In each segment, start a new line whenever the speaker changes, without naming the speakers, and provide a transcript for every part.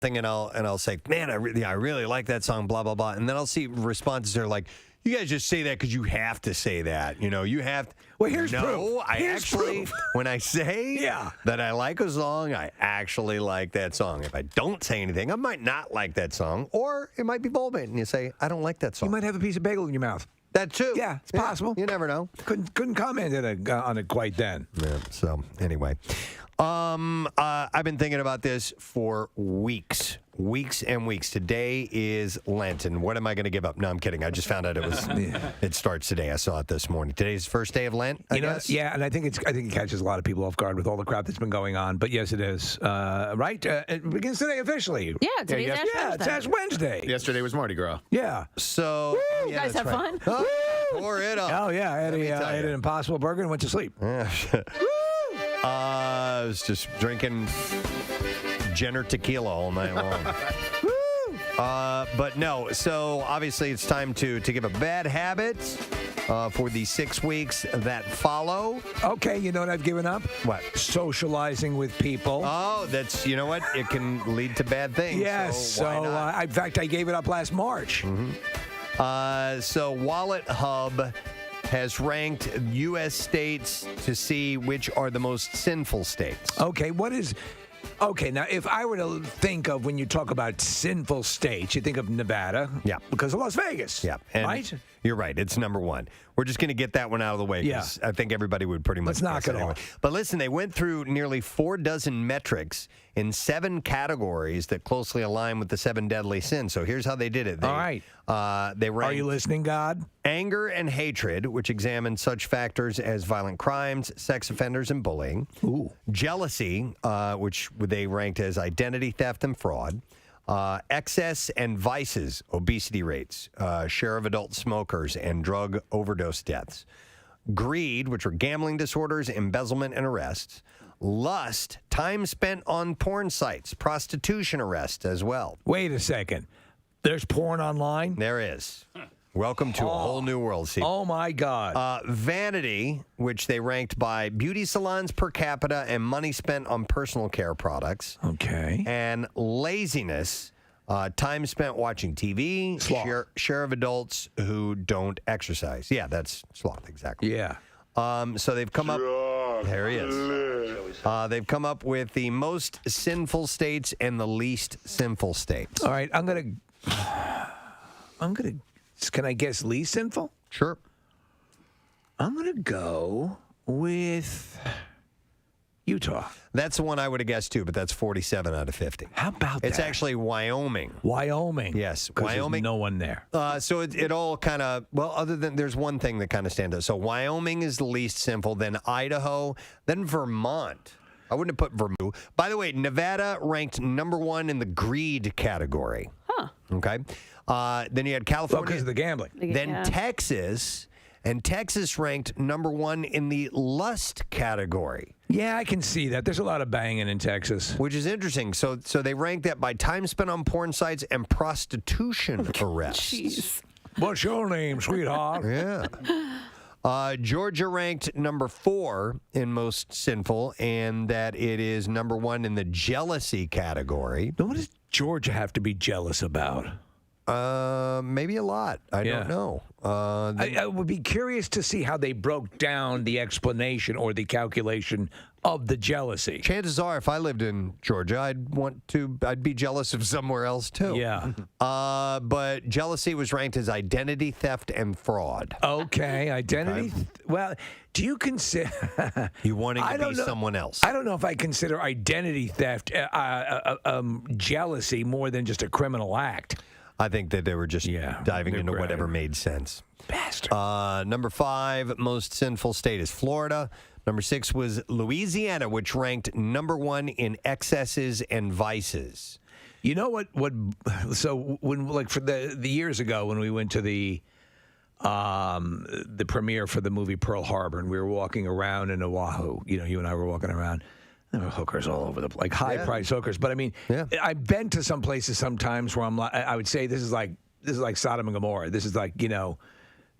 something and I'll say, man, I really like that song, blah, blah, blah. And then I'll see responses that are like, you guys just say that because you have to say that. You have to.
Well, here's proof.
No, I
Here's
actually,
proof.
when I say that I like a song, I actually like that song. If I don't say anything, I might not like that song, or it might be bold and you say, I don't like that song.
You might have a piece of bagel in your mouth.
That too.
Yeah, it's possible.
You never know.
Couldn't comment on it quite then.
Yeah, so anyway, I've been thinking about this for weeks and weeks. Today is Lenten. What am I going to give up? No, I'm kidding. I just found out it starts today. I saw it this morning. Today's the first day of Lent, I guess.
Yeah, and I think it catches a lot of people off guard with all the crap that's been going on. But yes, it is. Right? It begins today officially.
Yeah, today's Ash Wednesday.
It's Ash Wednesday.
Yesterday was Mardi Gras.
Yeah.
So
You guys have fun?
Oh, pour it up.
Oh yeah, I ate an Impossible Burger and went to sleep.
I was just drinking Jenner tequila all night long. But no, so obviously it's time to give up bad habits for the 6 weeks that follow.
Okay, you know what I've given up?
What?
Socializing with people.
Oh, that's, you know what? It can lead to bad things.
Yes, so in fact, I gave it up last March.
Mm-hmm. So Wallet Hub has ranked U.S. states to see which are the most sinful states.
Okay, Okay, now if I were to think of when you talk about sinful states, you think of Nevada.
Yeah.
Because of Las Vegas.
Yeah. And
right?
You're right. It's number one. We're just going to get that one out of the way because I think everybody would pretty much
Let's knock it
anyway.
off.
But listen, they went through nearly 4 dozen metrics in 7 categories that closely align with the 7 deadly sins. So here's how they did it.
All right.
They ranked
Are you listening, God?
anger and hatred, which examine such factors as violent crimes, sex offenders, and bullying.
Ooh.
Jealousy, which they ranked as identity theft and fraud. Excess and vices, obesity rates, share of adult smokers, and drug overdose deaths. Greed, which are gambling disorders, embezzlement, and arrests. Lust, time spent on porn sites, prostitution arrests as well.
Wait a second. There's porn online?
There is. Welcome to a whole new world, Steve.
Oh, my God.
Vanity, which they ranked by beauty salons per capita and money spent on personal care products.
Okay.
And laziness, time spent watching TV, share of adults who don't exercise. Yeah, that's sloth, exactly.
Yeah.
So they've come up. There he is. They've come up with the most sinful states and the least sinful states.
All right, I'm gonna. Can I guess least sinful?
Sure.
I'm gonna go with Utah.
That's the one I would have guessed too, but that's 47 out of 50.
How about that?
It's actually Wyoming.
Wyoming.
Yes,
Wyoming. There's no one there.
So it all kind of, well, other than there's one thing that kind of stands out. So Wyoming is the least sinful, then Idaho, then Vermont. I wouldn't have put Vermont. By the way, Nevada ranked number 1 in the greed category.
Huh.
Okay. Then you had California.
Because of the gambling.
Then Texas. And Texas ranked number 1 in the lust category.
Yeah, I can see that. There's a lot of banging in Texas.
Which is interesting. So they ranked that by time spent on porn sites and prostitution arrests.
Jeez.
What's your name, sweetheart?
Yeah. Georgia ranked number 4 in most sinful, and that it is number 1 in the jealousy category.
Now, what does Georgia have to be jealous about?
Maybe a lot. I don't know.
I would be curious to see how they broke down the explanation or the calculation of the jealousy.
Chances are, if I lived in Georgia, I'd be jealous of somewhere else too.
Yeah.
But jealousy was ranked as identity theft and fraud.
Okay, identity. Well, do you consider
you wanting to be someone else?
I don't know if I consider identity theft jealousy more than just a criminal act.
I think that they were just diving into whatever made sense.
Bastard.
Number 5 most sinful state is Florida. Number 6 was Louisiana, which ranked number 1 in excesses and vices.
You know what? So when, like, for the years ago when we went to the premiere for the movie Pearl Harbor, and we were walking around in Oahu. You know, you and I were walking around. There were hookers all over the place, like high-priced hookers. But I mean, I've been to some places sometimes where I would say this is like Sodom and Gomorrah. This is like,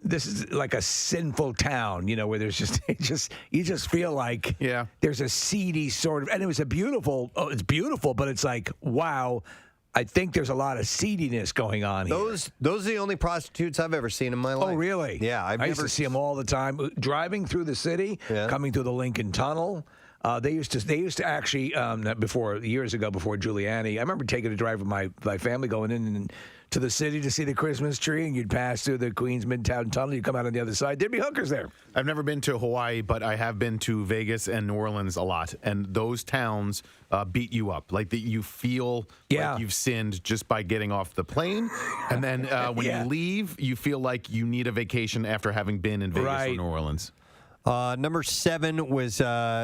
this is like a sinful town, where there's you just feel like there's a seedy sort of, and it was it's beautiful, but it's like, wow, I think there's a lot of seediness going on here.
Those are the only prostitutes I've ever seen in my life.
Oh, really?
Yeah,
I used to see them all the time. Driving through the city, coming through the Lincoln Tunnel. They used to actually years ago before Giuliani. I remember taking a drive with my family going in to the city to see the Christmas tree, and you'd pass through the Queens Midtown Tunnel. You'd come out on the other side. There'd be hookers there.
I've never been to Hawaii, but I have been to Vegas and New Orleans a lot, and those towns beat you up. Like you feel like you've sinned just by getting off the plane, and then when you leave, you feel like you need a vacation after having been in Vegas or New Orleans.
Number 7 was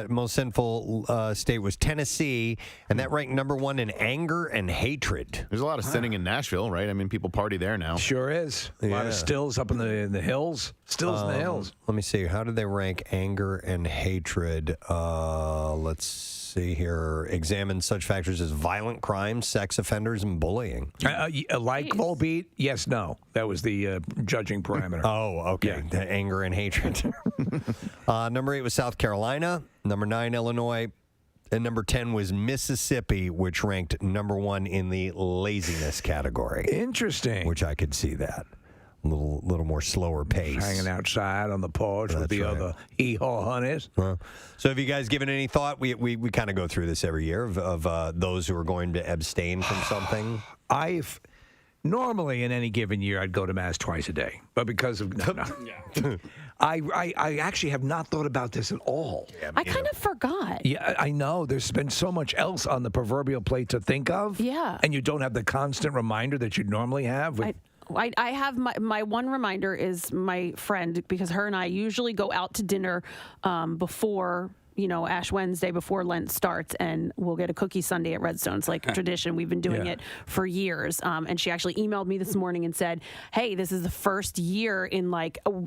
most sinful state was Tennessee, and that ranked number 1 in anger and hatred.
There's a lot of sinning in Nashville, right? I mean, people party there now.
Sure is. A lot of stills up in the hills. Stills in the hills.
Let me see. How did they rank anger and hatred? Let's see here. Examine such factors as violent crimes, sex offenders, and bullying.
Like Volbeat? Yes, no. That was the judging parameter.
Oh, okay. The anger and hatred. Number 8 was South Carolina. Number 9, Illinois. And number 10 was Mississippi, which ranked number 1 in the laziness category.
Interesting.
Which I could see that. A little more slower pace.
Hanging outside on the porch with the other hee-haw honeys.
So have you guys given any thought? We kind of go through this every year of those who are going to abstain from something.
Normally in any given year, I'd go to Mass twice a day. But because of... I actually have not thought about this at all.
Yeah, I kind of forgot.
Yeah, I know. There's been so much else on the proverbial plate to think of.
Yeah.
And you don't have the constant reminder that you'd normally have.
I have my one reminder is my friend, because her and I usually go out to dinner before, Ash Wednesday, before Lent starts, and we'll get a cookie sundae at Redstone. It's like a tradition. We've been doing it for years. And she actually emailed me this morning and said, hey, this is the first year in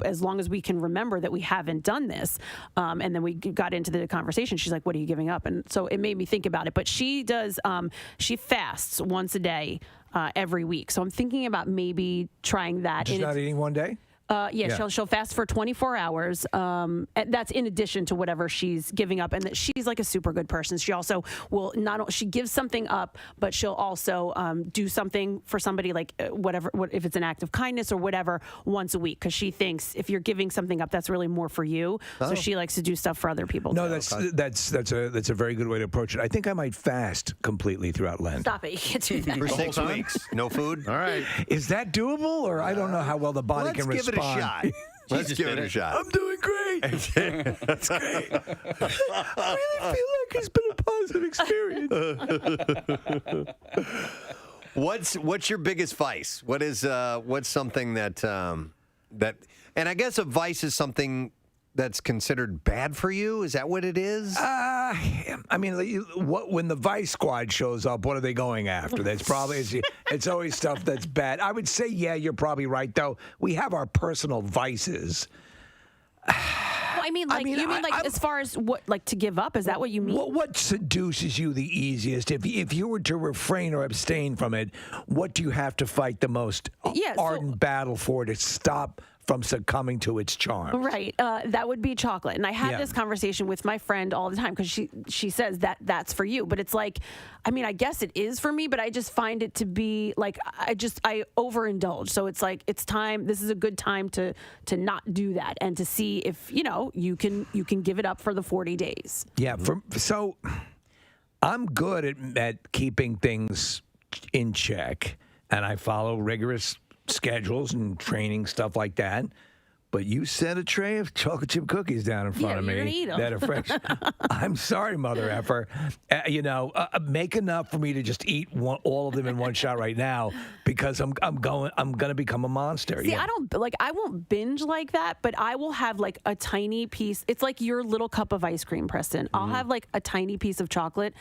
as long as we can remember that we haven't done this. And then we got into the conversation. She's like, what are you giving up? And so it made me think about it. But she does, she fasts once a day every week. So I'm thinking about maybe trying that.
Just not eating one day?
She'll fast for 24 hours. And that's in addition to whatever she's giving up. And that she's like a super good person. She also will she gives something up, but she'll also do something for somebody, like if it's an act of kindness or whatever, once a week. Because she thinks if you're giving something up, that's really more for you. Oh. So she likes to do stuff for other people.
No, that's a very good way to approach it. I think I might fast completely throughout Lent.
Stop it. You can't do that.
For 6 weeks. No food?
All right.
Is that doable? Or I don't know how well the body can respond.
Let's give it a shot.
I'm doing great. That's great. I really feel like it's been a positive experience.
What's your biggest vice? What's something that and I guess a vice is something that's considered bad for you? Is that what it is?
I mean, when the Vice Squad shows up, what are they going after? That's probably it's always stuff that's bad. I would say, yeah, you're probably right. Though we have our personal vices.
Well, as far as what, to give up? Is that what you mean?
What seduces you the easiest? If you were to refrain or abstain from it, what do you have to fight the most ardent battle for to stop from succumbing to its charm?
Right. That would be chocolate. And I have this conversation with my friend all the time because she says that's for you. But it's like, I guess it is for me, but I just find it to be like, I overindulge. So it's like, it's time. This is a good time to not do that and to see if, you can give it up for the 40 days.
Yeah. So I'm good at keeping things in check, and I follow rigorous schedules and training, stuff like that. But you set a tray of chocolate chip cookies down in front of me that are fresh. I'm sorry, mother effer. Make enough for me to just eat all of them in one shot right now, because I'm going to become a monster.
See, I won't binge like that, but I will have like a tiny piece. It's like your little cup of ice cream, Preston. I'll have like a tiny piece of chocolate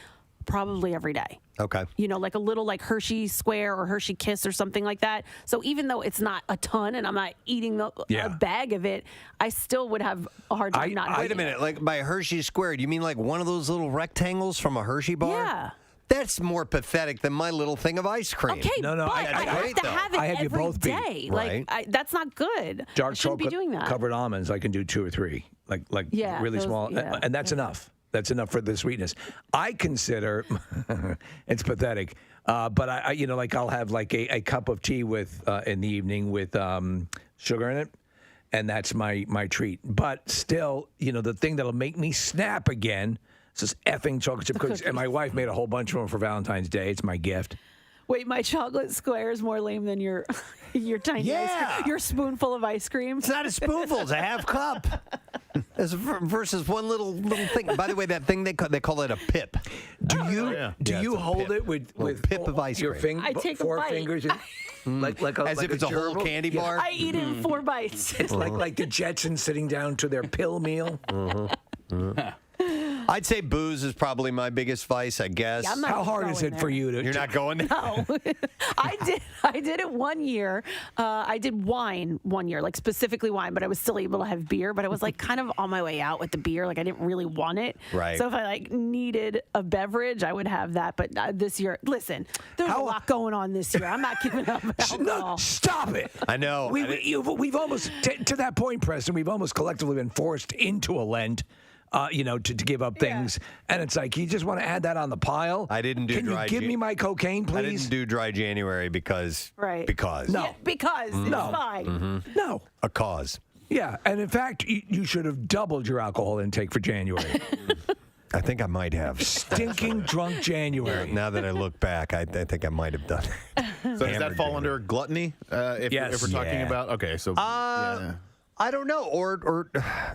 probably every day.
Okay.
Like a little Hershey Square or Hershey Kiss or something like that. So even though it's not a ton and I'm not eating a bag of it, I still would have a hard time not
Wait a minute. Like by Hershey Square, do you mean like one of those little rectangles from a Hershey bar?
Yeah.
That's more pathetic than my little thing of ice cream.
Okay,
no,
but I have to have it every day.
Right.
That's not good.
Dark
I shouldn't be doing that.
covered almonds, I can do 2 or 3, really small, and that's enough. That's enough for the sweetness. I consider it's pathetic, but I like I'll have like a cup of tea with in the evening with sugar in it, and that's my treat. But still, the thing that'll make me snap again is this effing chocolate chip cookies. And my wife made a whole bunch of them for Valentine's Day. It's my gift.
Wait, my chocolate square is more lame than your tiny ice cream. Your spoonful of ice cream.
It's not a spoonful; it's a half cup. Versus one little thing. By the way, that thing they call it a pip.
Do you hold it with
pip of ice
your
cream?
I take
four
a bite.
fingers, like
As if it's a whole
gerbil?
candy bar.
I eat it in 4 bites.
It's like the Jetsons sitting down to their pill meal.
I'd say booze is probably my biggest vice, I guess.
Yeah, I'm not
How hard is
going
it for
there.
you to?
You're not going there?
No, I did it 1 year. I did wine 1 year, like specifically wine, but I was still able to have beer. But I was like kind of on my way out with the beer, like I didn't really want it.
Right.
So if I like needed a beverage, I would have that. But this year, listen, there's a lot going on this year. I'm not giving up alcohol.
No, stop it!
I know.
We've almost to that point, Preston. We've almost collectively been forced into a Lent. To give up things, and it's like you just want to add that on the pile.
I didn't do
Can
dry
you give me my cocaine, please?
I didn't do dry January because.
Right.
Because.
No.
Yeah, because it's fine.
No.
A cause.
Yeah, and in fact, you should have doubled your alcohol intake for January.
I think I might have.
Stinking drunk January.
Now that I look back, I think I might have done it.
So does that fall under gluttony?
Yes.
If we're talking about yeah.
I don't know. Or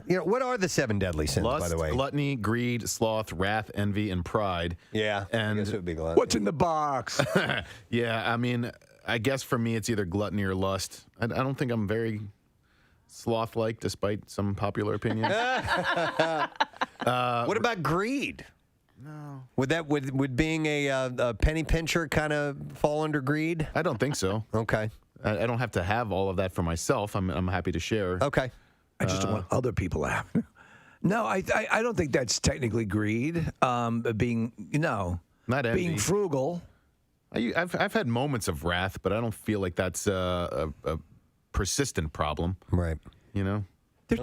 what are the 7 deadly sins,
Lust,
by the way?
gluttony, greed, sloth, wrath, envy, and pride.
Yeah.
And
I guess it would be gluttony.
What's in the box?
yeah, I mean, I guess for me it's either gluttony or lust. I don't think I'm very sloth-like, despite some popular opinion.
What about greed? No. Would being a penny pincher kind of fall under greed?
I don't think so.
Okay.
I don't have to have all of that for myself. I'm happy to share.
Okay.
I just don't want other people to have. No, I don't think that's technically greed.
Not envy.
Being frugal.
I've had moments of wrath, but I don't feel like that's a persistent problem.
Right.
They're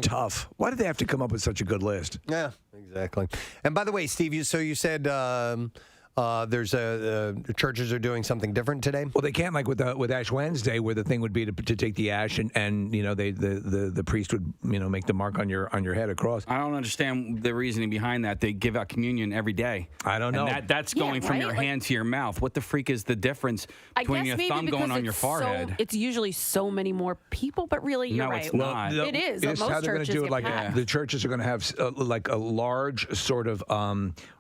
tough. Why did they have to come up with such a good list?
Yeah, exactly. And by the way, Steve, you said there's churches are doing something different today.
Well, they can't like with Ash Wednesday, where the thing would be to take the ash and the priest would make the mark on your head across.
I don't understand the reasoning behind that. They give out communion every day.
I don't know.
And that's going from your hand to your mouth. What the freak is the difference between your thumb going on your forehead?
It's usually so many more people, but really, you're right.
It's not.
It is.
It's
Most
how they're going to do it.
churches
Like
get packed.
the churches are going to have like a large sort of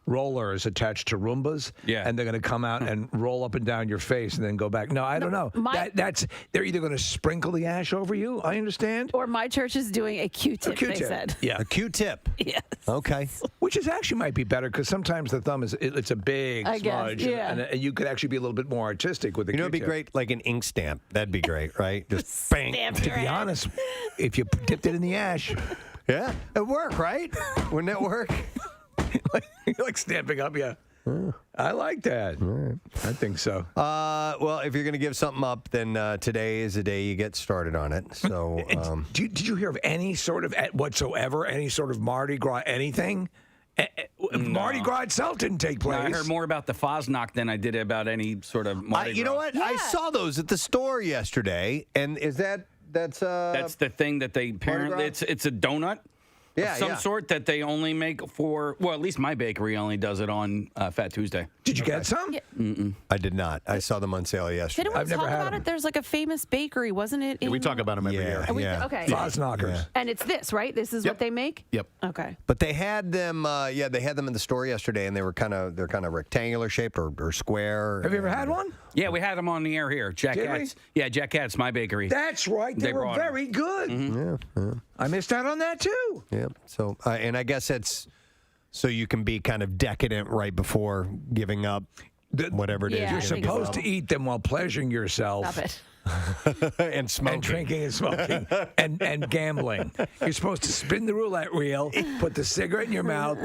rollers attached to Roombas, and they're going to come out and roll up and down your face and then go back. No, I don't know. They're either going to sprinkle the ash over you. I understand.
Or my church is doing a Q-tip. They said.
Yeah,
A Q-tip.
Yes.
Okay.
which is actually might be better because sometimes the thumb it's a big
I guess,
smudge,
yeah.
and you could actually be a little bit more artistic with the.
It'd be
Q-tip.
great, like an ink stamp. That'd be great, right? Just bang.
Stamp
To
your
be
head.
honest, if you dipped it in the ash,
Yeah, it'd work, right? Wouldn't it work?
like stamping up, yeah. I like that. I think so.
Well, if you're going to give something up, then today is the day you get started on it. So,
Did you hear of any sort of whatsoever, any sort of Mardi Gras anything? Mardi Gras itself didn't take place.
I heard more about the Fosnock than I did about any sort of Mardi Gras.
you know what? I saw those at the store yesterday, and that's
the thing that they apparently
Gras?
it's a donut. Of some sort that they only make for, well, at least my bakery only does it on Fat Tuesday.
Did you get some?
Yeah.
I did not. I saw them on sale yesterday.
Didn't we
I've never
talk
had
about
them.
it? There's like a famous bakery, wasn't it?
We talk about them every year.
Okay.
Fosnockers.
And it's this, right? This is what they make?
Yep.
Okay.
But they had them. They had them in the store yesterday, and they're kind of rectangular shaped or square.
Have you ever had one?
Yeah, we had them on the air here. Jack
Did we?
Katz. Yeah, Jack Katz, my bakery.
That's right. They were
brought 'em.
very good. I missed out on that too.
Yeah. So, and I guess it's so you can be kind of decadent right before giving up whatever it is.
Yeah,
you're
I
gonna
think
give
Supposed
up.
to eat them while pleasuring yourself.
Stop it.
and smoking.
And drinking and smoking and gambling. You're supposed to spin the roulette wheel, put the cigarette in your mouth,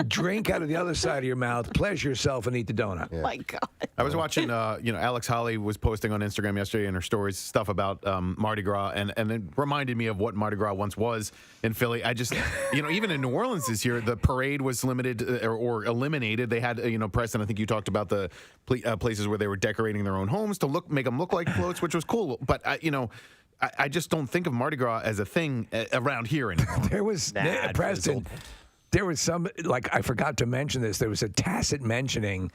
drink out of the other side of your mouth, pleasure yourself, and eat the donut.
Oh my God.
I was watching, Alex Holly was posting on Instagram yesterday in her stories stuff about Mardi Gras, and it reminded me of what Mardi Gras once was in Philly. I just, even in New Orleans this year, the parade was limited or eliminated. They had, Preston, I think you talked about the places where they were decorating their own homes to make them look like floats, which was cool. But, I just don't think of Mardi Gras as a thing around here anymore.
There was, Preston, there was some, I forgot to mention this, there was a tacit mentioning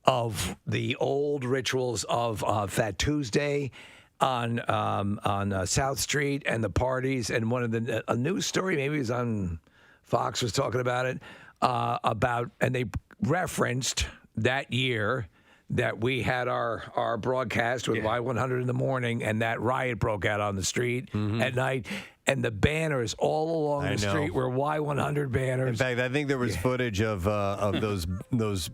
of the old rituals of Fat Tuesday on South Street and the parties, and one of a news story, maybe it was on Fox, was talking about it, and they referenced that year that we had our broadcast with Y100 in the morning, and that riot broke out on the street at night, and the banners all along the street were Y100 banners.
In fact, I think there was footage of those.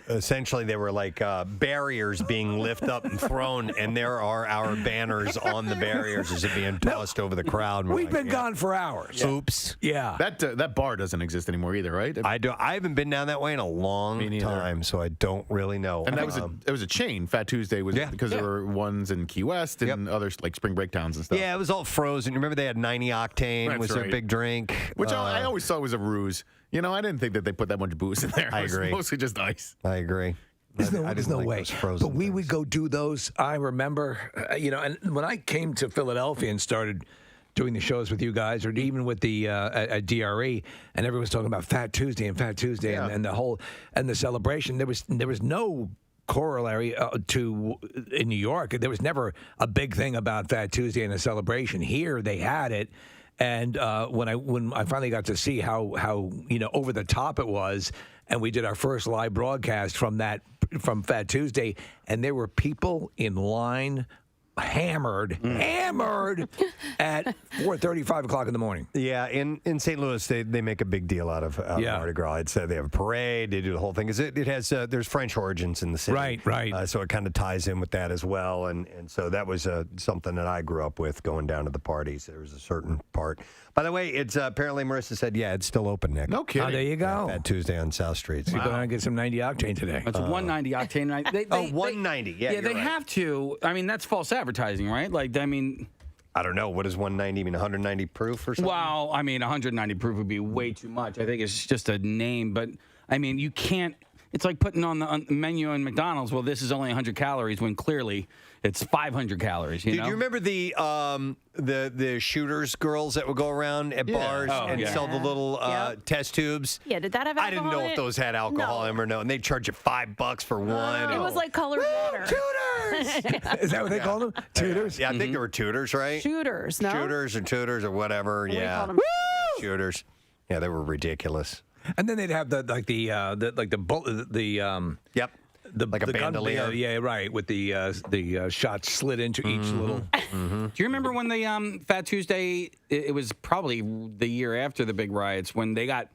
Essentially, they were like barriers being lifted up and thrown, and there are our banners on the barriers as they're being tossed over the crowd.
We've been gone for hours.
Oops.
Yeah.
That bar doesn't exist anymore either, right?
I haven't been down that way in a long time, so I don't really know.
And it was a chain. Fat Tuesday was because there were ones in Key West and others like spring break towns and stuff.
Yeah, it was all frozen. Remember they had 90 octane was their big drink,
which I always thought was a ruse. I didn't think that they put that much booze in there.
I agree.
It was mostly just ice.
I agree.
There's no way. But we would go do those. I remember, and when I came to Philadelphia and started doing the shows with you guys, or even with the at DRE, and everyone was talking about Fat Tuesday and and the whole and the celebration. There was no corollary to in New York. There was never a big thing about Fat Tuesday and a celebration. Here they had it. And when I finally got to see how over the top it was, and we did our first live broadcast from Fat Tuesday, and there were people in line hammered at 4:30, 5 o'clock in the morning.
Yeah, in St. Louis, they make a big deal out of Mardi Gras. It's, they have a parade, they do the whole thing. It has there's French origins in the city.
Right.
So it kind of ties in with that as well. And so that was something that I grew up with, going down to the parties. There was a certain part. By the way, it's apparently Marissa said, it's still open, Nick.
No kidding.
Oh, there you go.
Fat Tuesday on South Street.
So you go down and get some 90 octane today.
It's 190 octane.
190. Yeah,
they have to. I mean, that's false advertising, right?
I don't know. What does 190 mean? 190 proof or something?
Well, 190 proof would be way too much. I think it's just a name, but you can't. It's like putting on the menu in McDonald's. Well, this is only 100 calories when clearly it's 500 calories. You know?
You remember the shooters girls that would go around at bars and sell the little test tubes?
Yeah, did that have alcohol?
I didn't know if those had alcohol in them or no, and they'd charge you $5 for one.
It was like colored water.
Tutors!
Is that what they called them? Tutors?
Yeah, I think there were tutors, right?
Shooters, no?
Shooters or tutors or whatever.
We
yeah.
called them
Shooters. Yeah, they were ridiculous.
And then they'd have the
Yep. Like a bandolier.
Right, with the shots slid into each little.
Do you remember when the Fat Tuesday? It was probably the year after the big riots when they got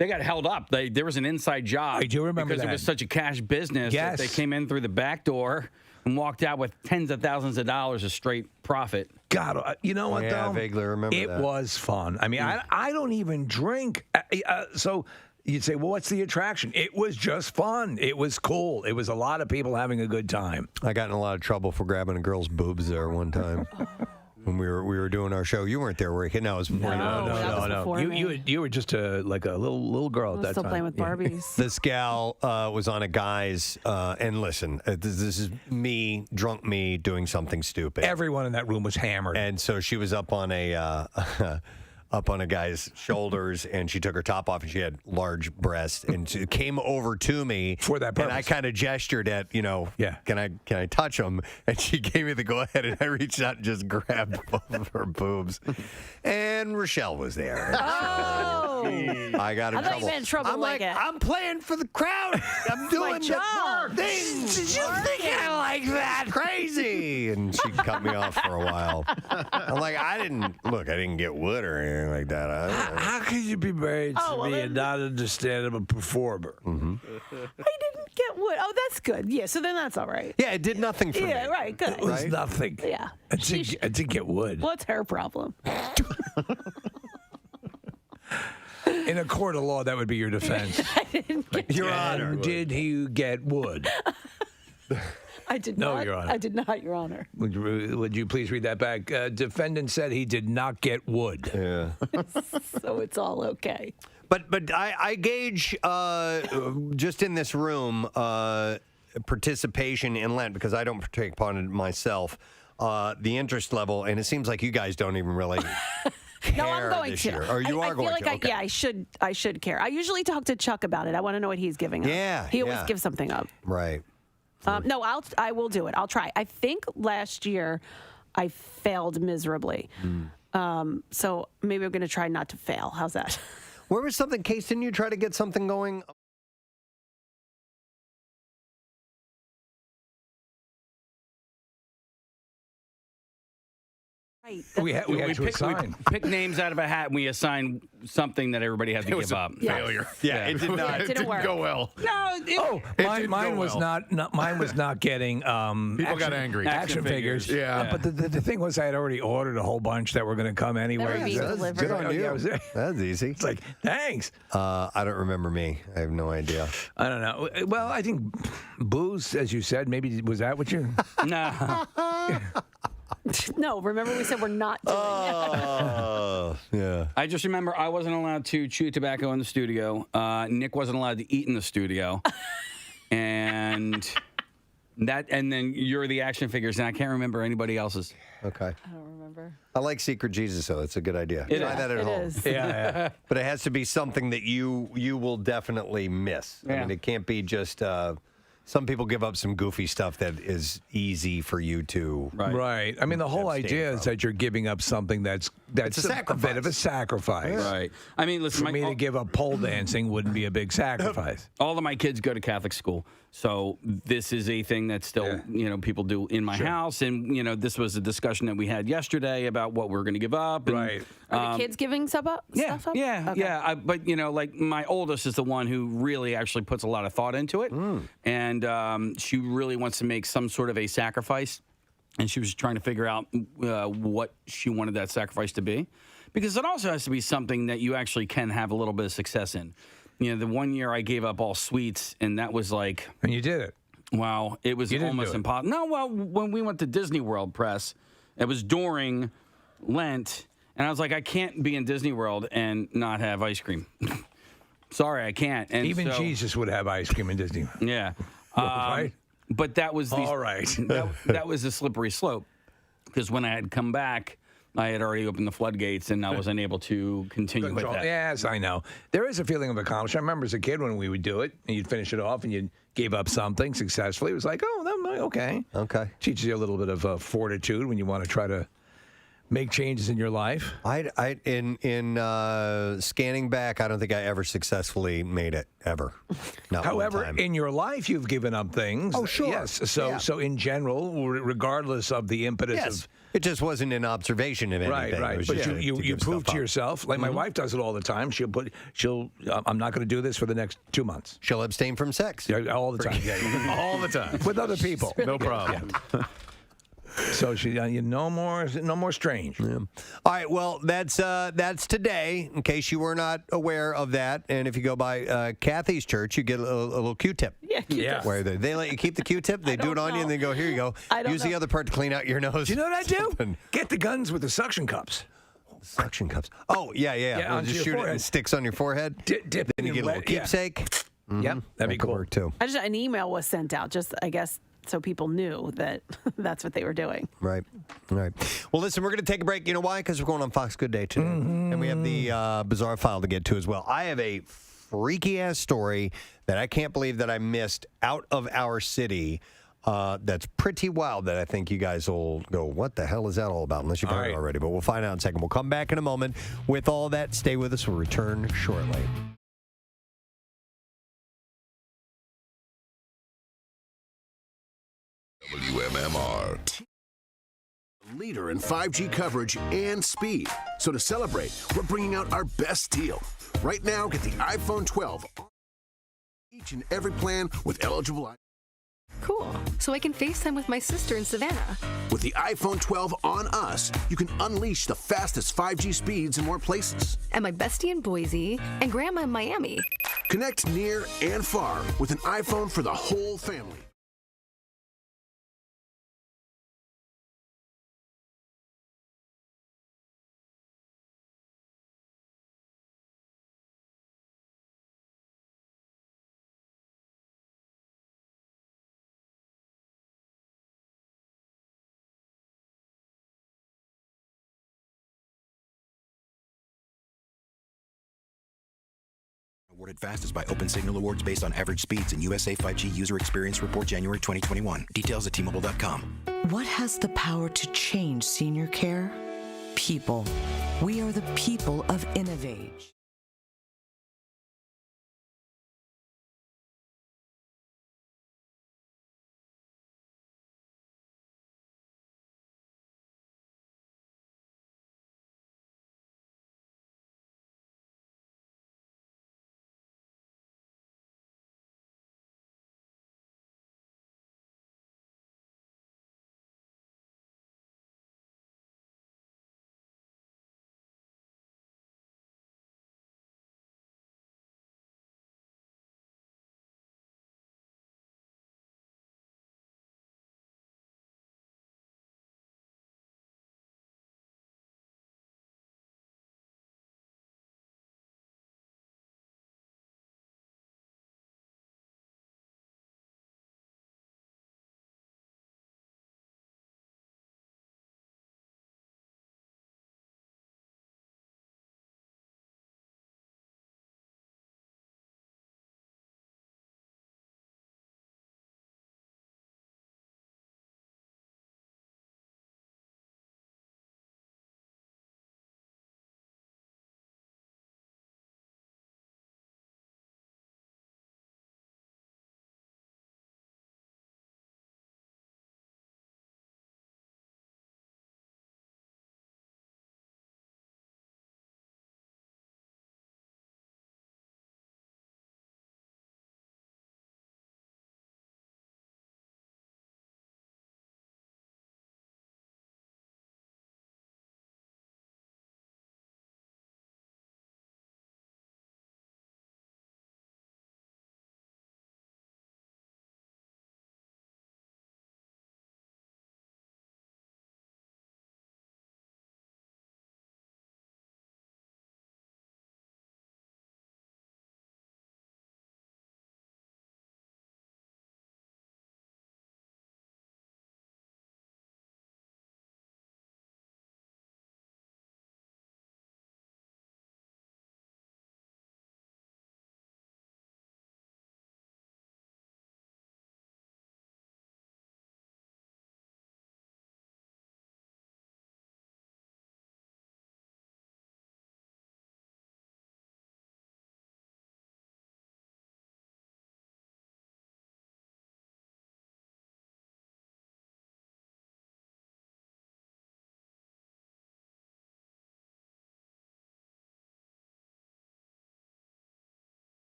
held up. There was an inside job.
I do remember
because
that.
It was such a cash business.
Yes.
That they came in through the back door and walked out with tens of thousands of dollars of straight profit.
God, you know what, though?
I vaguely remember
that. It was fun. I don't even drink. So you'd say, well, what's the attraction? It was just fun. It was cool. It was a lot of people having a good time.
I got in a lot of trouble for grabbing a girl's boobs there one time. When we were doing our show. You weren't there, were you? No, it was before
No. You were just like a little girl at that
still
time.
playing with Barbies.
This gal was on a guy's, and listen, this is drunk me doing something stupid.
Everyone in that room was hammered.
And so she was up on a guy's shoulders, and she took her top off, and she had large breasts, and she came over to me
for that purpose.
And I kind of gestured at, can I touch them? And she gave me the go ahead, and I reached out and just grabbed both of her boobs. And Rochelle was there.
Oh,
I got in trouble.
I thought you meant in trouble
I'm like, I'm playing for the crowd. I'm doing the thing. Did you think I like that? Crazy. And she cut me off for a while. I'm like, I didn't get wood or anything like that.
How could you be married to me and not understand I'm a performer?
I didn't get wood. Oh, that's good. Yeah, so then that's all right.
Yeah, it did nothing for me.
Yeah, right, good.
It was nothing.
Yeah.
I didn't get wood.
What's her problem?
In a court of law, that would be your defense.
Your Honor.
Did he get wood?
I did
No,
not.
Your Honor.
I did not, Your Honor.
Would you please read that back? Defendant said he did not get wood.
Yeah.
So it's all okay.
But I gauge just in this room participation in Lent because I don't take part in it myself. The interest level, and it seems like you guys don't even really care
No, I'm going
this
to.
year. Or you are
I
going
feel like
to. Okay.
I should care. I usually talk to Chuck about it. I want to know what he's giving up.
Yeah,
He always
yeah.
gives something up.
Right.
No, I will do it. I'll try. I think last year I failed miserably. So maybe I'm going to try not to fail. How's that?
Where was something, Case, didn't you try to get something going?
Right.
We had to assign.
Pick names out of a hat and we assign something that everybody had to give up.
Yeah.
Failure.
Yeah, it did not.
It didn't work.
go well.
No,
Mine was not getting
People got angry.
action figures.
Yeah.
But the thing was, I had already ordered a whole bunch that were going to come anyway.
They were being delivered.
Good on you.
Yeah, I was there.
That's easy.
It's like, thanks.
I don't remember me. I have no idea.
I don't know. Well, I think booze, as you said, maybe was that what you?
no.
No, remember we said we're not doing that.
Oh, yeah.
I just remember I wasn't allowed to chew tobacco in the studio. Nick wasn't allowed to eat in the studio. And then you're the action figures, and I can't remember anybody else's.
Okay.
I don't remember.
I like Secret Jesus, though. That's a good idea. Try that at
It
home.
is.
Yeah.
But it has to be something that you will definitely miss. I
Yeah.
mean, it can't be just. Some people give up some goofy stuff that is easy for you to.
Right. I mean, the whole
Abstain
idea is
from.
that you're giving up something that's
a
bit of a sacrifice.
Right. I mean, listen,
For me to give up pole dancing wouldn't be a big sacrifice.
all of my kids go to Catholic school. So this is a thing that still, people do in my house. And, this was a discussion that we had yesterday about what we're going to give up. And,
Right.
Are the kids giving stuff up? Stuff up?
Yeah,
Okay.
yeah. But like my oldest is the one who really actually puts a lot of thought into it, and she really wants to make some sort of a sacrifice, and she was trying to figure out what she wanted that sacrifice to be, because it also has to be something that you actually can have a little bit of success in. The one year I gave up all sweets, and that was like,
And you did it.
wow, it was
You didn't
almost
do it.
impossible. No, well, when we went to Disney World press, it was during Lent, and I was like, I can't be in Disney World and not have ice cream. Sorry, I can't. And
Even
so,
Jesus would have ice cream in Disney.
Yeah.
Right?
But that was
All right.
that was a slippery slope, because when I had come back, I had already opened the floodgates, and I wasn't able to continue with that.
Yes, I know. There is a feeling of accomplishment. I remember as a kid when we would do it, and you'd finish it off, and you gave up something successfully. It was like, okay.
Okay.
Teaches you a little bit of fortitude when you want to try to make changes in your life.
In scanning back, I don't think I ever successfully made it ever. Not
However,
one time.
in your life, you've given up things.
Oh, sure.
Yes. So in general, regardless of the impetus
yes,
of
it just wasn't an observation of anything. It
Right.
was
But
just
you
give
prove
stuff
to
up.
yourself. Like my wife does it all the time. I'm not going to do this for the next 2 months.
She'll abstain from sex.
Yeah, all the time. Yeah.
All the time.
With other people.
No problem.
So she, no more strange.
All right, well, that's today, in case you were not aware of that. And if you go by Kathy's church, you get a little Q-tip.
Yeah.
Where they let you keep the Q-tip, they do it on you, and they go, here you go.
I don't
Use the
know.
other part to clean out your nose.
Do you know what I do?
Something.
Get the guns with the suction cups.
Suction cups. Oh, yeah.
Yeah, onto
Just
your
shoot it and
forehead.
it sticks on your forehead.
Dip
Then you
in
get a little
wet- yeah.
keepsake.
Yep, that'd be
That could
cool.
work, too.
An email was sent out, just I guess so people knew that that's what they were doing.
Right. All right. Well, listen, we're going to take a break. You know why? Because we're going on Fox Good Day today. And we have the bizarre file to get to as well. I have a freaky-ass story that I can't believe that I missed out of our city. That's pretty wild that I think you guys will go, what the hell is that all about? Unless you've heard it already. But we'll find out in a second. We'll come back in a moment with all that. Stay with us. We'll return shortly.
WMMR. Leader in 5G coverage and speed. So to celebrate, we're bringing out our best deal. Right now, get the iPhone 12 Each and every plan with eligible.
Cool. So I can FaceTime with my sister in Savannah.
With the iPhone 12 on us, you can unleash the fastest 5G speeds in more places.
And my bestie in Boise and grandma in Miami.
Connect near and far with an iPhone for the whole family.
Awarded fastest by Open Signal Awards based on average speeds and USA 5G user experience report January 2021. Details at T-Mobile.com.
What has the power to change senior care? People. We are the people of Innovage.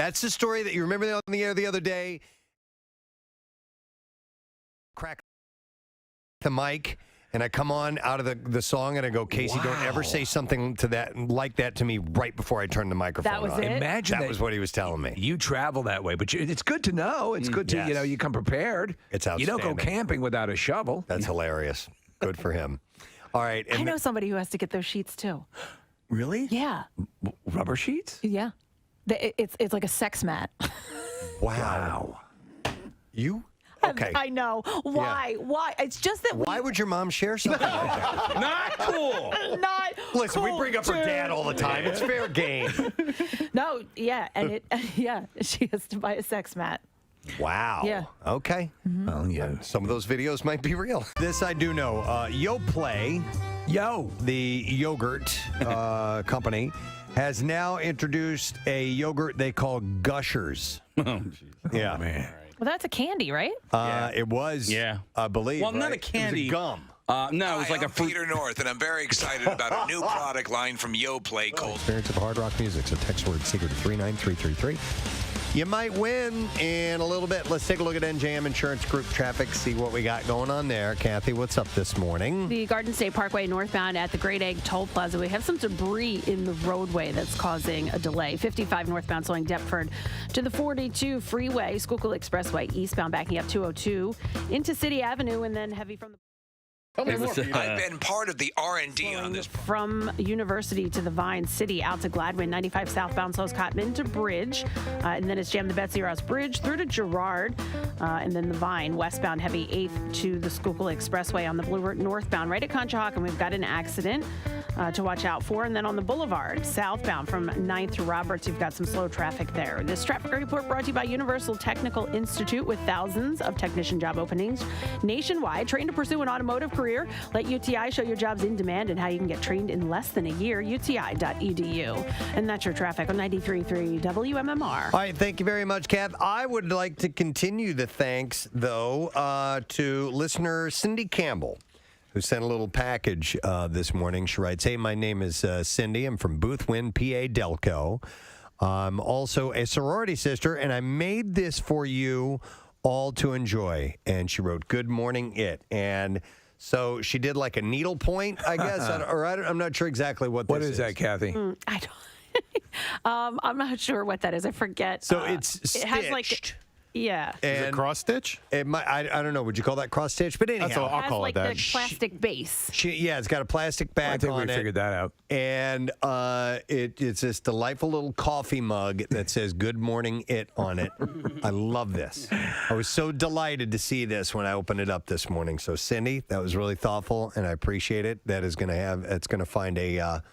That's the story that you remember on the air the other day. Crack the mic, and I come on out of the song, and I go, Casey, don't ever say something to that like that to me right before I turn the microphone on.
That was it?
Imagine
that was what he was telling me.
You travel that way, but it's good to know. It's good to,
yes.
you come prepared.
It's
You don't go
outstanding.
camping without a shovel.
That's hilarious. Good for him. All right.
I know somebody who has to get those sheets too.
Really?
Yeah.
Rubber sheets?
Yeah. It's like a sex mat.
Wow. You? Okay.
I know. Why?
Yeah.
Why? It's just that
Why would your mom share something like that?
Not cool.
not
Listen, we
cool,
bring up her
dude.
dad all the time. It's fair game.
No, yeah, and she has to buy a sex mat.
Wow.
Yeah.
Okay.
Well, yeah.
Some of those videos might be real. This I do know. YoPlay, the yogurt company, has now introduced a yogurt they call Gushers.
Oh,
Yeah.
Man.
Well, that's a candy, right?
It was, I believe.
Well, not
right?
a candy.
It was a gum.
No, it was like
I'm
a fruit.
Peter North, and I'm very excited about a new product line from YoPlay called
Experience of hard rock music. So text word secret to 39333. You might win in a little bit. Let's take a look at NJM Insurance Group traffic, see what we got going on there. Kathy, what's up this morning?
The Garden State Parkway northbound at the Great Egg Toll Plaza. We have some debris in the roadway that's causing a delay. 55 northbound slowing Deptford to the 42 freeway. Schuylkill Expressway eastbound backing up 202 into City Avenue, and then heavy from the
I've been part of the R&D on this.
from University to the Vine City out to Gladwin. 95 southbound slows Cotman to Bridge, and then it's jammed the Betsy Ross Bridge through to Girard, and then the Vine westbound heavy 8th to the Schuylkill Expressway on the Blue Route northbound right at Conshohocken. We've got an accident to watch out for, and then on the Boulevard southbound from 9th to Roberts, you've got some slow traffic there. This traffic report brought to you by Universal Technical Institute with thousands of technician job openings nationwide. Trained to pursue an automotive career. Let UTI show your jobs in demand and how you can get trained in less than a year. UTI.edu. And that's your traffic on 93.3 WMMR.
All right, thank you very much, Kath. I would like to continue the thanks, though, to listener Cindy Campbell, who sent a little package this morning. She writes, hey, my name is Cindy. I'm from Boothwyn, PA Delco. I'm also a sorority sister, and I made this for you all to enjoy. And she wrote, good morning, it. And so she did like a needlepoint, I guess, I'm not sure exactly what this is.
What is that, Kathy?
I don't. I'm not sure what that is. I forget.
So it's stitched.
It has like, yeah.
Is it cross stitch?
It might. I don't know. Would you call that cross stitch? But anyhow,
That's what I'll
It has
call
like
it that.
the plastic base.
it's got a plastic back
I think
on
we
it.
figured that out.
And it's this delightful little coffee mug that says "Good Morning It" on it. I love this. I was so delighted to see this when I opened it up this morning. So Cindy, that was really thoughtful, and I appreciate it. That is going to it's going to find a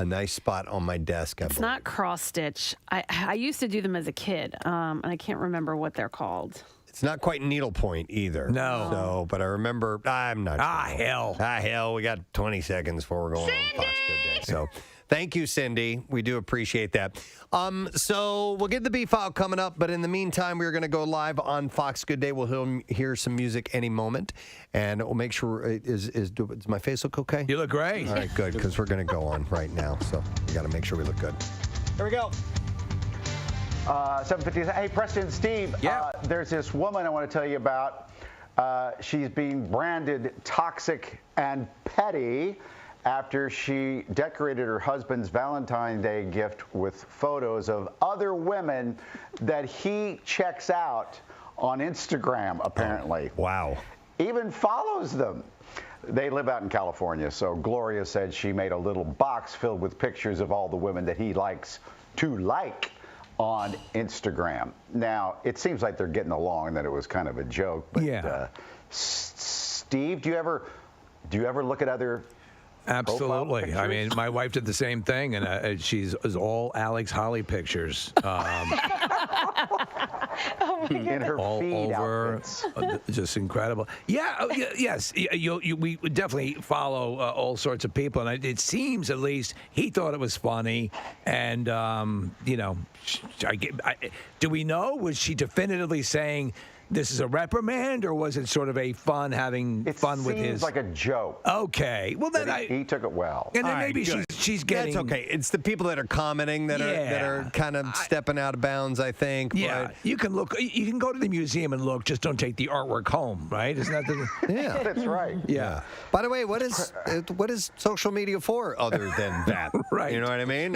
nice spot on my desk.
It's not cross stitch. I used to do them as a kid, and I can't remember what they're called.
It's not quite needlepoint either.
No.
So, but I remember, I'm not sure. Hell. We got 20 seconds before we're going on Fox Good Day. So, thank you, Cindy. We do appreciate that. So, we'll get the B-File coming up, but in the meantime, we're going to go live on Fox Good Day. We'll hear some music any moment, and we'll make sure, does my face look okay?
You look great.
All right, good, because we're going to go on right now. So, we got to make sure we look good. Here we go.
7:50. Hey, Preston, Steve.
Yeah.
There's this woman I want to tell you about. She's being branded toxic and petty after she decorated her husband's Valentine's Day gift with photos of other women that he checks out on Instagram, apparently.
Oh, wow.
Even follows them. They live out in California, so Gloria said she made a little box filled with pictures of all the women that he likes to like on Instagram. Now, it seems like they're getting along and that it was kind of a joke. But,
Yeah.
Steve, do you ever look at other
Absolutely.
profile
I mean,
pictures?
my wife did the same thing, and she's all Alex Holly pictures.
in her
all
feed
over,
outfits?
just incredible. Yeah, yes. We would definitely follow all sorts of people, and it seems at least he thought it was funny. And do we know? Was she definitively saying this is a reprimand, or was it sort of a fun fun with his?
It seems like a joke.
Okay, well then
he took it well.
And then maybe she's getting.
That's okay. It's the people that are commenting that are kind of stepping out of bounds, I think.
Yeah, you can look. You can go to the museum and look. Just don't take the artwork home, right? Isn't that the?
Yeah,
that's right.
Yeah.
By the way, what is social media for other than that?
Right.
You know what I mean?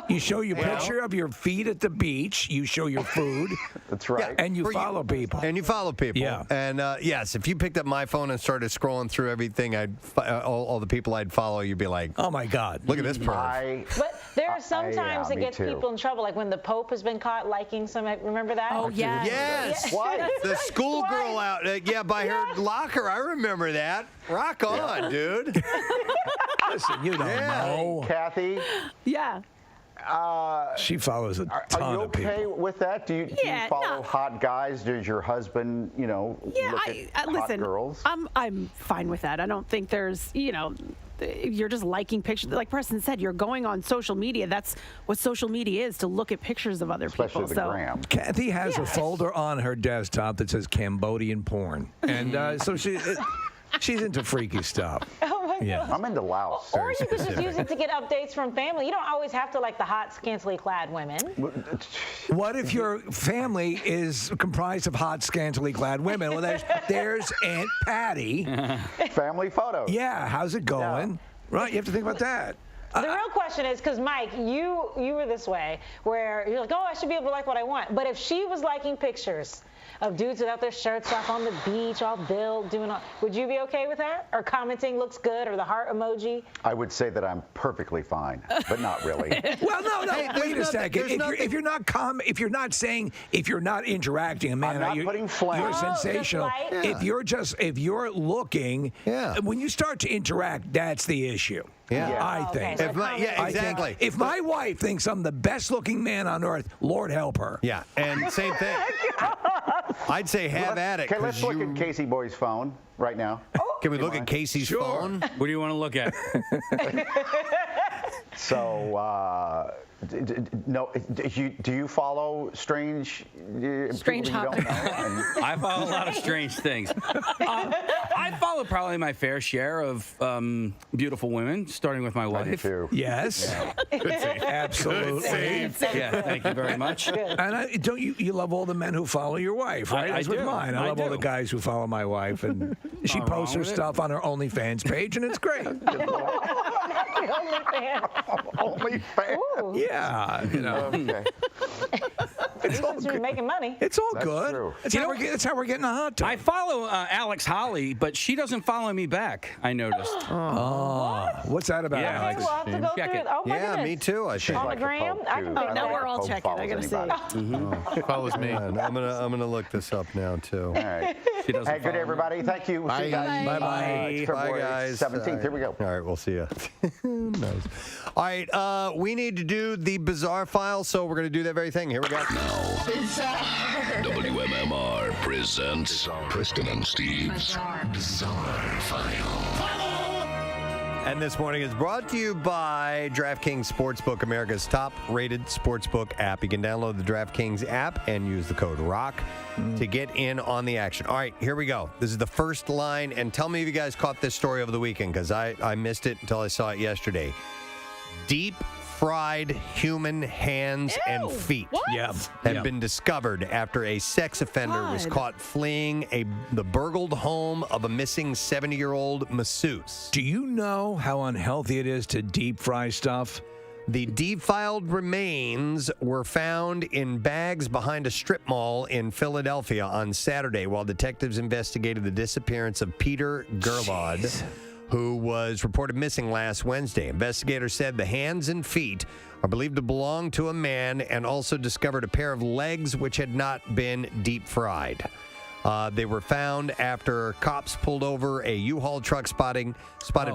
You show your picture of your feet at the beach. You show your food.
That's right.
And you follow people.
And you follow people.
Yeah.
And yes, if you picked up my phone and started scrolling through everything, all the people I'd follow, you'd be like,
oh my God,
look at this perv.
But there are sometimes it gets people in trouble, like when the Pope has been caught liking some. Remember that?
Oh yeah.
Yes.
What?
The schoolgirl out, by her locker. I remember that. Rock on, dude.
Listen, you don't know.
Kathy?
Yeah.
She follows a ton
Are you
of people.
okay with that? Do you follow hot guys? Does your husband, look at hot
listen,
girls?
I'm fine with that. I don't think there's, you're just liking pictures. Like Preston said, you're going on social media. That's what social media is, to look at pictures of other
Especially
people.
the gram.
Kathy has a folder on her desktop that says Cambodian porn, and so she's into freaky stuff.
Oh my
Yeah.
God.
I'm into Laos.
Or you could just use it to get updates from family. You don't always have to like the hot, scantily clad women.
What if your family is comprised of hot, scantily clad women? Well, there's Aunt Patty.
Family photos.
Yeah, how's it going? Right, you have to think about that.
The real question is, because Mike, you were this way, where you're like, oh, I should be able to like what I want. But if she was liking pictures of dudes without their shirts off on the beach, all built, doing all, would you be okay with that? Or commenting looks good, or the heart emoji?
I would say that I'm perfectly fine, but not really.
Well, no, wait a second. If you're not interacting, man,
I'm not putting flame.
You're sensational.
Just
If you're looking, when you start to interact, that's the issue.
Yeah.
I think.
Exactly.
If my wife thinks I'm the best looking man on earth, Lord help her.
Yeah, and same thing. I'd say have at it.
Okay, let's look at Casey Boy's phone right now.
Can we look at Casey's phone?
What do you want to look at?
So, no, do you follow strange people you don't know?
I follow a lot of strange things. I follow probably my fair share of beautiful women, starting with my wife.
I do too.
Yes. Absolutely.
Yeah, thank you very much.
And don't you love all the men who follow your wife, right?
I
As with
do.
mine. I love all the guys who follow my wife, and she
Not
posts her
wrong with it.
stuff on her OnlyFans page, and it's great.
Only fan.
Yeah,
Okay.
it's all
Since you're
good.
making money.
It's all
That's
good.
true.
That's how we're getting a hot tub.
I follow Alex Holly, but she doesn't follow me back, I noticed.
What's that about,
Yeah.
Alex?
We'll have to go
Check
through
it.
Oh my
Yeah,
goodness.
me too. I think.
On the
Like the
gram?
Pope,
I
too.
can
I
make
don't
now
think
we're
the
all
Pope
checking. I
follows
gotta see.
anybody.
Follows me.
And I'm gonna look this up now too.
All right.
She doesn't
Hey, good
follow me.
everybody. Thank you. We'll see you guys.
Bye-bye.
It's February
Bye, guys.
17th. Here we go.
All right, we'll see you. Nice. All right, we need to do the bizarre file, so we're going to do that very thing. Here we go.
WMMR presents Preston and Steve's Bizarre File.
And this morning is brought to you by DraftKings Sportsbook, America's top-rated sportsbook app. You can download the DraftKings app and use the code ROCK to get in on the action. All right, here we go. This is the first line, and tell me if you guys caught this story over the weekend, because I missed it until I saw it yesterday. Deep-fried human hands and feet have been discovered after a sex offender was caught fleeing the burgled home of a missing 70-year-old masseuse.
Do you know how unhealthy it is to deep fry stuff?
The defiled remains were found in bags behind a strip mall in Philadelphia on Saturday while detectives investigated the disappearance of Peter Gerlod, who was reported missing last Wednesday. Investigators said the hands and feet are believed to belong to a man and also discovered a pair of legs which had not been deep fried. They were found after cops pulled over a U-Haul truck spotted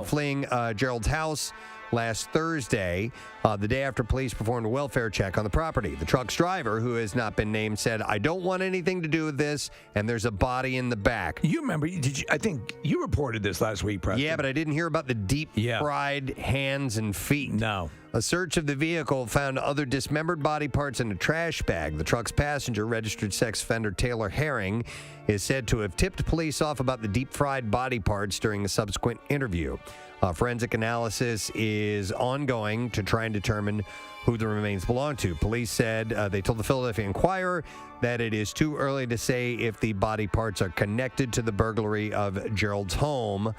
fleeing Gerald's house last Thursday, the day after police performed a welfare check on the property. The truck's driver, who has not been named, said, "I don't want anything to do with this, and there's a body in the back."
You remember, I think you reported this last week, Preston.
Yeah, but I didn't hear about the deep-fried hands and feet.
No.
A search of the vehicle found other dismembered body parts in a trash bag. The truck's passenger, registered sex offender Taylor Herring, is said to have tipped police off about the deep-fried body parts during a subsequent interview. Forensic analysis is ongoing to try and determine who the remains belong to. Police said they told the Philadelphia Inquirer that it is too early to say if the body parts are connected to the burglary of Gerald's home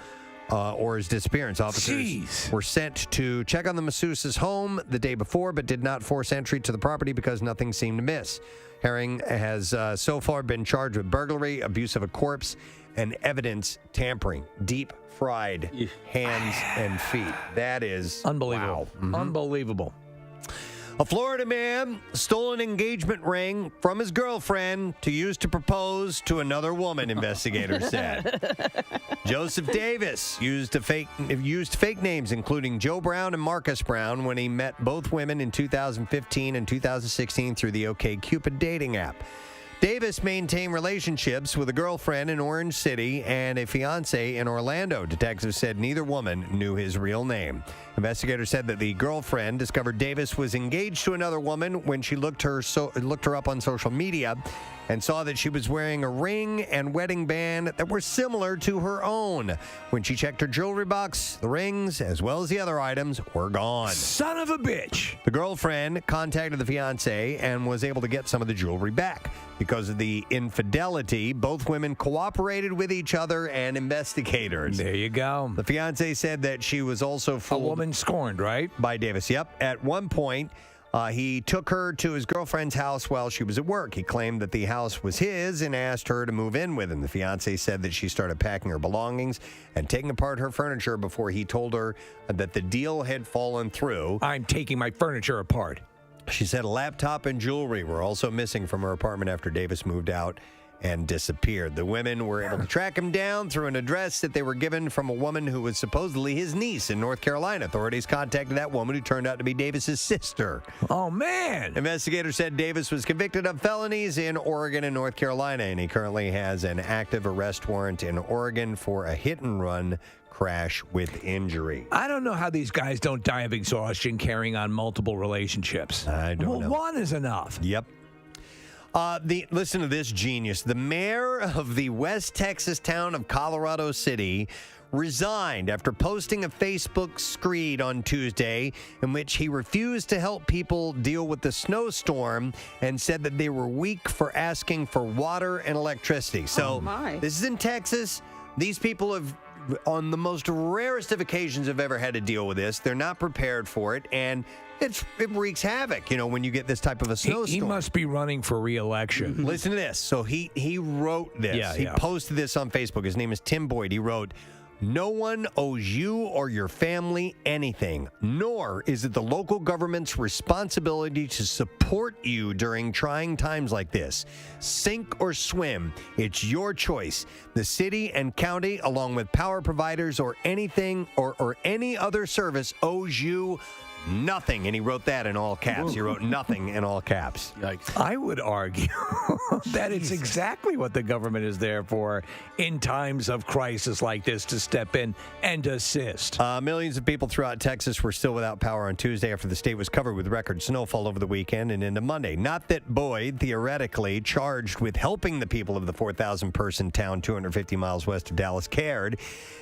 or his disappearance. Officers were sent to check on the masseuse's home the day before, but did not force entry to the property because nothing seemed amiss. Herring has so far been charged with burglary, abuse of a corpse, and evidence tampering. Deep fried hands and feet. That is
unbelievable.
Wow.
Unbelievable.
A Florida man stole an engagement ring from his girlfriend to use to propose to another woman, investigators said. Joseph Davis used fake names, including Joe Brown and Marcus Brown, when he met both women in 2015 and 2016 through the OkCupid dating app. Davis maintained relationships with a girlfriend in Orange City and a fiancé in Orlando. Detectives said neither woman knew his real name. Investigators said that the girlfriend discovered Davis was engaged to another woman when she looked her up on social media and saw that she was wearing a ring and wedding band that were similar to her own. When she checked her jewelry box, the rings, as well as the other items, were gone.
Son of a bitch.
The girlfriend contacted the fiancé and was able to get some of the jewelry back. Because of the infidelity, both women cooperated with each other and investigators.
There you go.
The fiancé said that she was also fooled.
A woman scorned, right?
By Davis, yep. At one point, he took her to his girlfriend's house while she was at work. He claimed that the house was his and asked her to move in with him. The fiancé said that she started packing her belongings and taking apart her furniture before he told her that the deal had fallen through.
I'm taking my furniture apart.
She said a laptop and jewelry were also missing from her apartment after Davis moved out and disappeared. The women were able to track him down through an address that they were given from a woman who was supposedly his niece in North Carolina. Authorities contacted that woman, who turned out to be Davis's sister.
Oh, man.
Investigators said Davis was convicted of felonies in Oregon and North Carolina, and he currently has an active arrest warrant in Oregon for a hit-and-run crash with injury.
I don't know how these guys don't die of exhaustion carrying on multiple relationships.
I don't know.
One is enough.
Yep. Listen to this genius. The mayor of the West Texas town of Colorado City resigned after posting a Facebook screed on Tuesday in which he refused to help people deal with the snowstorm and said that they were weak for asking for water and electricity. So this is in Texas. These people have, on the most rarest of occasions, have ever had to deal with this. They're not prepared for it, and it wreaks havoc, when you get this type of a snowstorm.
He must be running for re-election.
Listen to this. So he wrote this. He posted this on Facebook. His name is Tim Boyd. He wrote, "No one owes you or your family anything, nor is it the local government's responsibility to support you during trying times like this. Sink or swim, it's your choice. The city and county, along with power providers or anything or any other service, owes you nothing." And he wrote that in all caps. He wrote nothing in all caps.
Yikes. I would argue that it's exactly what the government is there for in times of crisis like this, to step in and assist.
Millions of people throughout Texas were still without power on Tuesday after the state was covered with record snowfall over the weekend and into Monday. Not that Boyd, theoretically charged with helping the people of the 4,000-person town 250 miles west of Dallas, cared.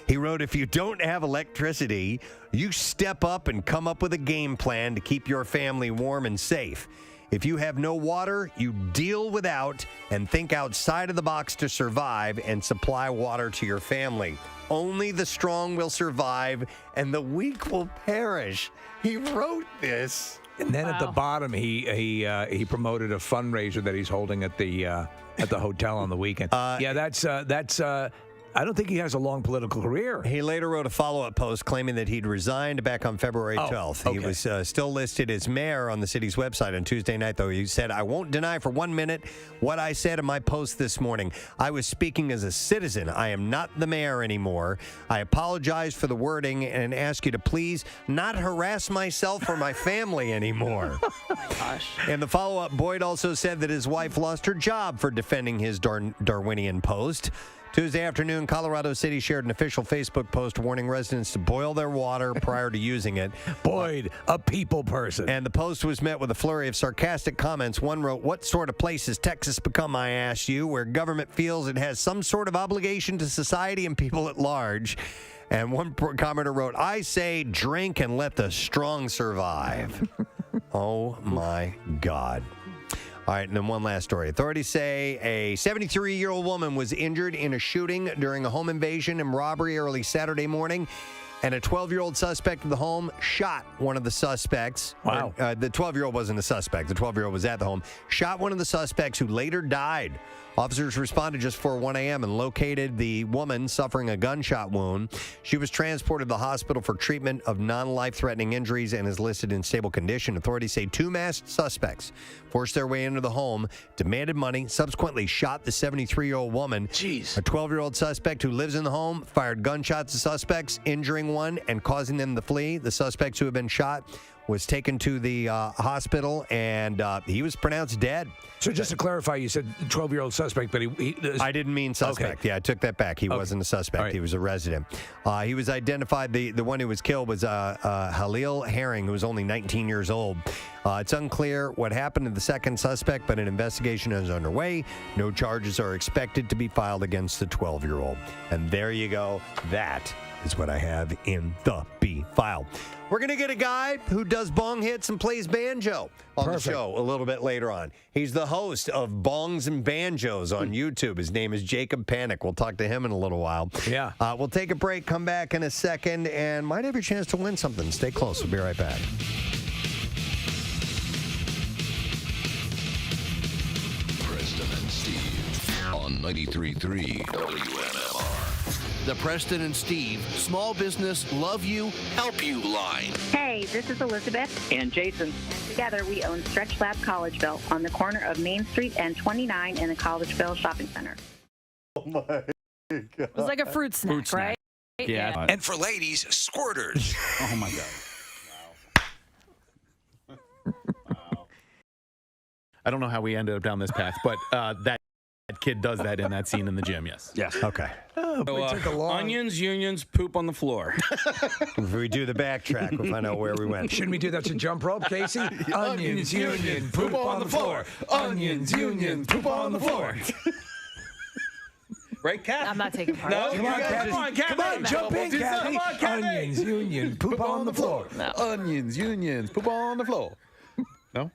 He wrote, "If you don't have electricity, you step up and come up with a game plan to keep your family warm and safe. If you have no water, you deal without and think outside of the box to survive and supply water to your family. Only the strong will survive and the weak will perish." He wrote this.
And then at the bottom, he promoted a fundraiser that he's holding at the hotel on the weekend. That's I don't think he has a long political career.
He later wrote a follow-up post claiming that he'd resigned back on February 12th.
Okay.
He was still listed as mayor on the city's website on Tuesday night, though. He said, "I won't deny for 1 minute what I said in my post this morning. I was speaking as a citizen. I am not the mayor anymore. I apologize for the wording and ask you to please not harass myself or my family anymore."
Gosh.
In the follow-up, Boyd also said that his wife lost her job for defending his Darwinian post. Tuesday afternoon, Colorado City shared an official Facebook post warning residents to boil their water prior to using it.
Boyd, a people person.
And the post was met with a flurry of sarcastic comments. One wrote, "What sort of place has Texas become, I ask you, where government feels it has some sort of obligation to society and people at large?" And one commenter wrote, "I say drink and let the strong survive." Oh, my God. All right, and then one last story. Authorities say a 73-year-old woman was injured in a shooting during a home invasion and robbery early Saturday morning, and a 12-year-old suspect of the home shot one of the suspects.
Wow.
The 12-year-old wasn't a suspect. The 12-year-old was at the home, shot one of the suspects who later died. Officers responded just before 1 a.m. and located the woman suffering a gunshot wound. She was transported to the hospital for treatment of non-life-threatening injuries and is listed in stable condition. Authorities say 2 masked suspects forced their way into the home, demanded money, subsequently shot the 73-year-old woman.
Jeez.
A 12-year-old suspect who lives in the home fired gunshots at suspects, injuring one and causing them to flee. The suspects who have been shot was taken to the hospital, and he was pronounced dead.
So just to clarify, you said 12-year-old suspect, but
I didn't mean suspect. Okay. Yeah, I took that back. He wasn't a suspect. Right. He was a resident. He was identified. The one who was killed was Halil Herring, who was only 19 years old. It's unclear what happened to the second suspect, but an investigation is underway. No charges are expected to be filed against the 12-year-old. And there you go. That is what I have in the B file. We're going to get a guy who does bong hits and plays banjo on the show a little bit later on. He's the host of Bongs and Banjos on YouTube. His name is Jacob Panic. We'll talk to him in a little while.
Yeah.
We'll take a break, come back in a second, and might have your chance to win something. Stay close. We'll be right back.
Preston and Steve on 93.3 WMMR. The Preston and Steve Small Business Love You, Help You line.
Hey, this is Elizabeth.
And Jason.
Together, we own Stretch Lab Collegeville on the corner of Main Street and 29 in the Collegeville Shopping Center.
Oh, my God.
It was like a fruit snack, right?
Yeah. And for ladies, squirters.
Oh, my God.
I don't know how we ended up down this path, but that kid does that in that scene in the gym, yes.
Yes.
Okay.
Oh,
So,
it took a long...
Onions, unions, poop on the floor.
If we do the backtrack, we'll find out where we went.
Shouldn't we do that to jump rope, Casey? Onions, union, poop on the floor. Onions, union, poop on the floor.
Right, Kat?
I'm not taking part.
No,
Come on, Kathy. Come on, jump in, Kathy.
Come on, Kathy.
Onions, union, poop on the floor.
No.
Onions, unions, poop on the floor. No?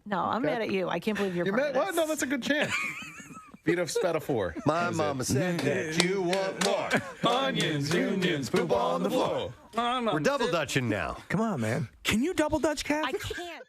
No, I'm mad at you. I can't believe you're part of
What?
this.
No, that's a good chant. Vito Spatafor.
My mama said that you want more.
Onions, unions, poop on the floor.
We're double dutching now.
Come on, man.
Can you double dutch, Kat?
I can't.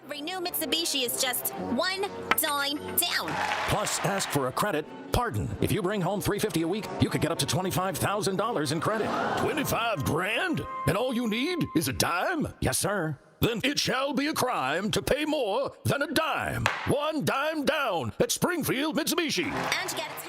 Every new Mitsubishi is just $1 down.
Plus, ask for a credit. Pardon. If you bring home $350 a week, you could get up to $25,000 in credit.
25 grand? And all you need is a dime?
Yes, sir.
Then it shall be a crime to pay more than a dime. One dime down at Springfield Mitsubishi.
And you get a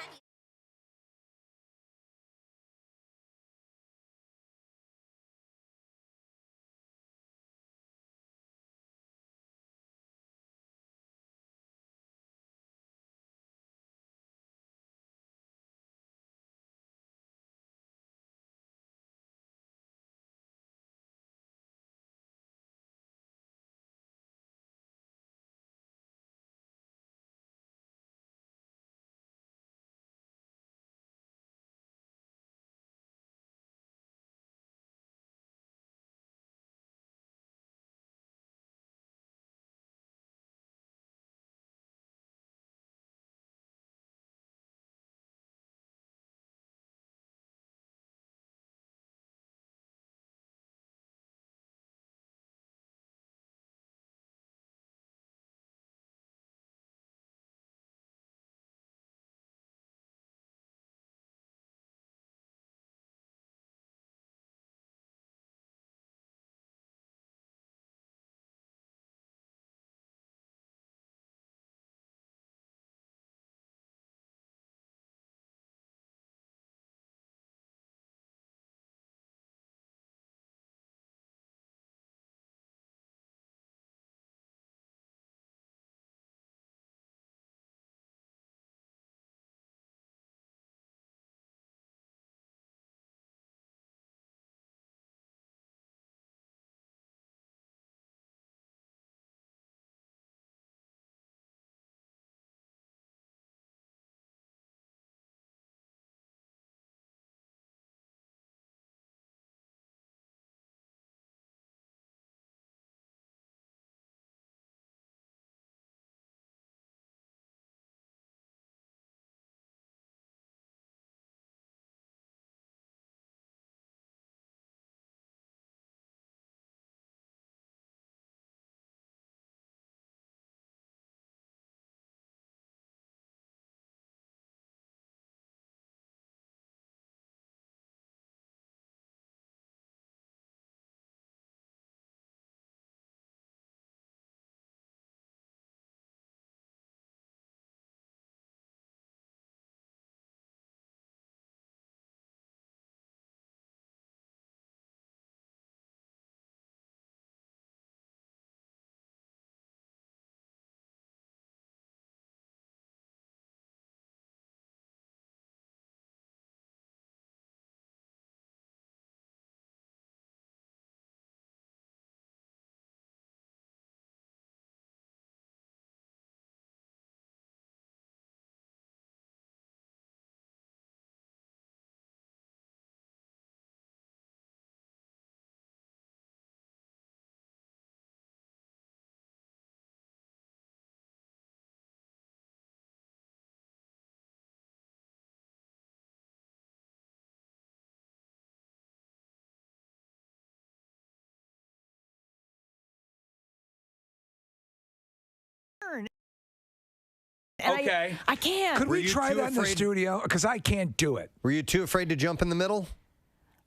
And I can't.
Could we try that in the studio? Because I can't do it.
Were you too afraid to jump in the middle?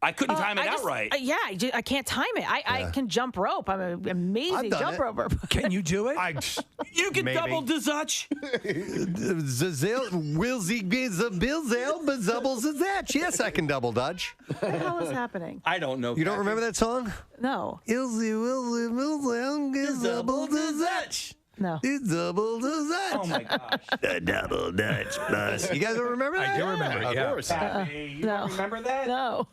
I couldn't time it out right.
I can't time it. I can jump rope. I'm an amazing jump roper.
Can you do it?
You can double the Dutch.
Will ze be the Bilzel, but zubbles the Zatch. Yes, I can double Dutch.
What the hell is happening?
I don't know.
You don't remember that song?
No.
Ilzy will double the Zatch.
No.
It's double the Dutch.
Oh my gosh.
The double Dutch bus. You guys don't remember that?
I do remember it,
Of course. You don't remember that?
No.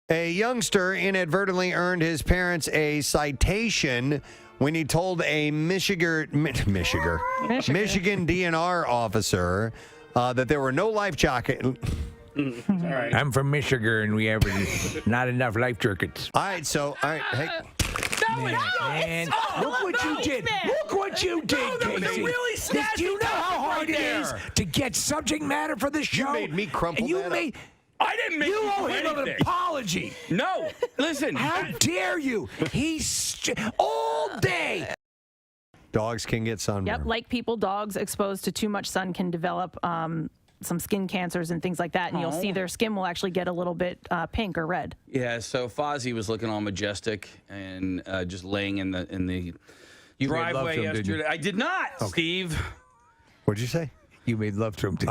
A youngster inadvertently earned his parents a citation when he told a Michigan DNR officer that there were no life jackets.
Right. I'm from Michigan, and we have not enough life jackets.
All right, hey.
Man, look what you did. Look what what you did,
that was a
Casey.
really snazzy
Do you know how
topic
hard
right
it is
there.
to get subject matter for this show?
You made me crumple
And you
that
made.
I didn't make
You
you
owe
do
him an
anything.
apology.
No, listen.
How dare you? He's all day.
Dogs can get sunburn.
Yep, like people, dogs exposed to too much sun can develop some skin cancers and things like that, and you'll see their skin will actually get a little bit pink or red.
Yeah, so Fozzie was looking all majestic and just laying in the
You made love
driveway
to him, didn't you?
yesterday. I did not, Steve.
What'd you say?
You made love to him, too.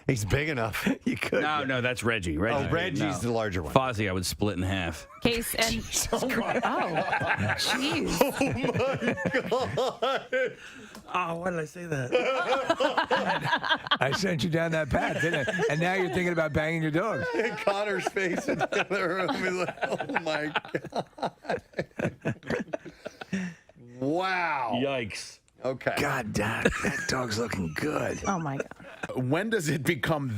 He's big enough. You could.
No, that's Reggie.
Oh, Reggie's the larger one.
Fozzie, I would split in half.
Case and jeez.
Oh my God.
Oh, why did I say that?
I sent you down that path, didn't I? And now you're thinking about banging your dogs.
Connor's face in the other room. He's like, oh my God. Wow.
Yikes.
Okay.
God damn, that dog's looking good.
Oh my God.
When does it become